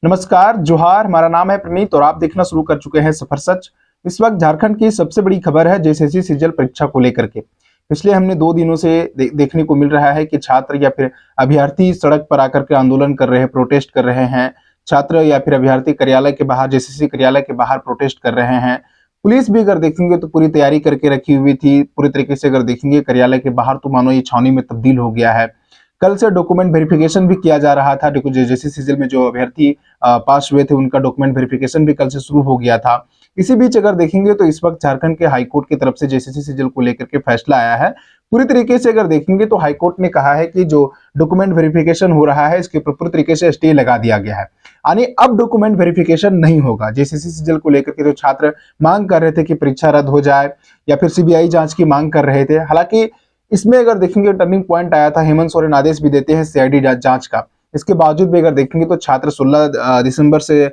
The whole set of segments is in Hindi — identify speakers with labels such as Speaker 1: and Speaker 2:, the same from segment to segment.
Speaker 1: नमस्कार, जोहार। हमारा नाम है प्रणीत और आप देखना शुरू कर चुके हैं सफर सच। इस वक्त झारखंड की सबसे बड़ी खबर है जेएसएससी सीजीएल परीक्षा को लेकर के। पिछले हमने 2 दिनों से देखने को मिल रहा है कि छात्र या फिर अभ्यर्थी सड़क पर आकर के आंदोलन कर रहे हैं, प्रोटेस्ट कर रहे हैं। छात्र या फिर अभ्यर्थी कार्यालय के बाहर, जेएसएससी कार्यालय के बाहर प्रोटेस्ट कर रहे हैं। पुलिस भी अगर देखेंगे तो पूरी तैयारी करके रखी हुई थी। पूरी तरीके से अगर देखेंगे कार्यालय के बाहर तो मानो ये छावनी में तब्दील हो गया है। कल से डॉक्यूमेंट वेरिफिकेशन भी किया जा रहा था। देखो, जेएसएससी सीजीएल में जो अभ्यर्थी पास हुए थे उनका डॉक्यूमेंट वेरिफिकेशन भी कल से शुरू हो गया था। इसी बीच अगर देखेंगे तो इस वक्त झारखंड के हाईकोर्ट की तरफ से जेएसएससी सीजीएल को लेकर के फैसला आया है। पूरी तरीके से अगर देखेंगे तो हाईकोर्ट ने कहा है कि जो डॉक्यूमेंट वेरिफिकेशन हो रहा है इसके ऊपर पूरी तरीके से स्टे लगा दिया गया है। यानी अब डॉक्यूमेंट वेरिफिकेशन नहीं होगा। जेएसएससी सीजीएल को लेकर के जो छात्र मांग कर रहे थे कि परीक्षा रद्द हो जाए या फिर सीबीआई जांच की मांग कर रहे थे, हालांकि इसमें अगर देखेंगे टर्निंग पॉइंट आया था। हेमंत सोरेन आदेश भी देते हैं सीआईडी जांच का। इसके बावजूद भी अगर देखेंगे तो छात्र 16 दिसंबर से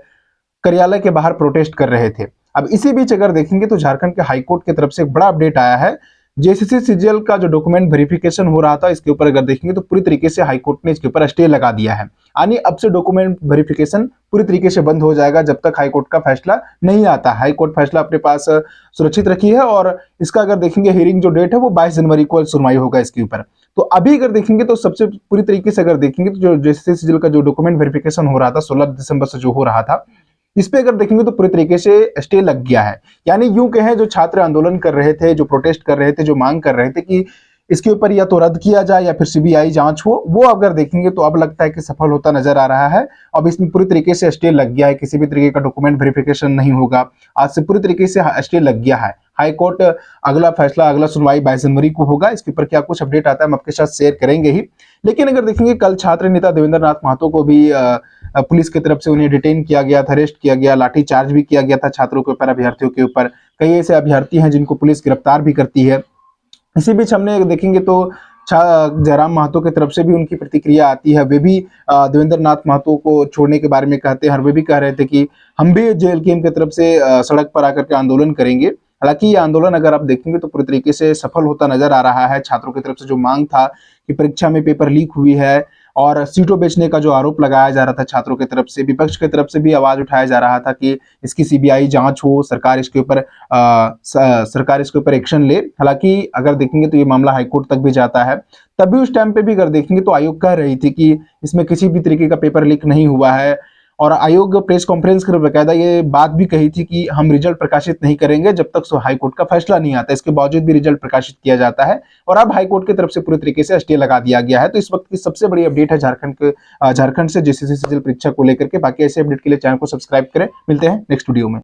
Speaker 1: कार्यालय के बाहर प्रोटेस्ट कर रहे थे। अब इसी बीच अगर देखेंगे तो झारखंड के हाईकोर्ट की तरफ से एक बड़ा अपडेट आया है। जेएसएससी सीजीएल का जो डॉक्यूमेंट वेरिफिकेशन हो रहा था इसके ऊपर अगर देखेंगे तो पूरी तरीके से हाईकोर्ट ने इसके ऊपर स्टे लगा दिया है। यानी अब से डॉक्यूमेंट वेरिफिकेशन पूरी तरीके से बंद हो जाएगा जब तक हाईकोर्ट का फैसला नहीं आता। हाईकोर्ट फैसला अपने पास सुरक्षित रखी है और इसका अगर देखेंगे हियरिंग जो डेट है वो 22 जनवरी को सुनवाई होगा इसके ऊपर। तो अभी अगर देखेंगे तो सबसे पूरी तरीके से अगर देखेंगे तो जो जेएसएससी सीजीएल का जो डॉक्यूमेंट वेरिफिकेशन हो रहा था 16 दिसंबर से जो हो रहा था, इस पे अगर देखेंगे तो पूरी तरीके से स्टे लग गया है। यानी यूं कहें जो छात्र आंदोलन कर रहे थे, जो प्रोटेस्ट कर रहे थे, जो मांग कर रहे थे कि इसके ऊपर या तो रद्द किया जाए या फिर सीबीआई जांच हो, वो अगर देखेंगे तो अब लगता है कि सफल होता नजर आ रहा है। अब इसमें पूरी तरीके से स्टे लग गया है, किसी भी तरीके का डॉक्यूमेंट वेरिफिकेशन नहीं होगा। आज से पूरी तरीके से स्टे लग गया है। हाईकोर्ट अगला फैसला, अगला सुनवाई 22 जनवरी को होगा। इसके ऊपर क्या कुछ अपडेट आता है हम आपके साथ शेयर करेंगे ही। लेकिन अगर देखेंगे कल छात्र नेता देवेंद्र नाथ महतो को भी पुलिस की तरफ से उन्हें डिटेन किया गया था, अरेस्ट किया गया, लाठी चार्ज भी किया गया था छात्रों के ऊपर, अभ्यर्थियों के ऊपर। कई ऐसे अभ्यर्थी हैं जिनको पुलिस गिरफ्तार भी करती है। इसी बीच हमने देखेंगे तो जयराम महतो की तरफ से भी उनकी प्रतिक्रिया आती है। वे भी देवेंद्र नाथ महतो को छोड़ने के बारे में कहते हैं और वे भी कह रहे थे कि हम भी जेएलकेएम की तरफ से सड़क पर आकर के आंदोलन करेंगे। हालांकि ये आंदोलन अगर आप देखेंगे तो पूरी तरीके से सफल होता नजर आ रहा है। छात्रों की तरफ से जो मांग था कि परीक्षा में पेपर लीक हुई है और सीटों बेचने का जो आरोप लगाया जा रहा था छात्रों की तरफ से, विपक्ष की तरफ से भी आवाज उठाया जा रहा था कि इसकी सीबीआई जांच हो, सरकार इसके ऊपर एक्शन ले। हालांकि अगर देखेंगे तो ये मामला हाईकोर्ट तक भी जाता है। तभी उस टाइम पे भी अगर देखेंगे तो आयोग कह रही थी कि इसमें किसी भी तरीके का पेपर लीक नहीं हुआ है और आयोग प्रेस कॉन्फ्रेंस कर बकायदा ये बात भी कही थी कि हम रिजल्ट प्रकाशित नहीं करेंगे जब तक हाईकोर्ट का फैसला नहीं आता। इसके बावजूद भी रिजल्ट प्रकाशित किया जाता है और अब हाईकोर्ट की तरफ से पूरी तरीके से स्टे लगा दिया गया है। तो इस वक्त की सबसे बड़ी अपडेट है झारखंड से जेएसएससी सीजीएल परीक्षा को लेकर के। बाकी ऐसे अपडेट के लिए चैनल को सब्सक्राइब करें। मिलते हैं नेक्स्ट वीडियो में।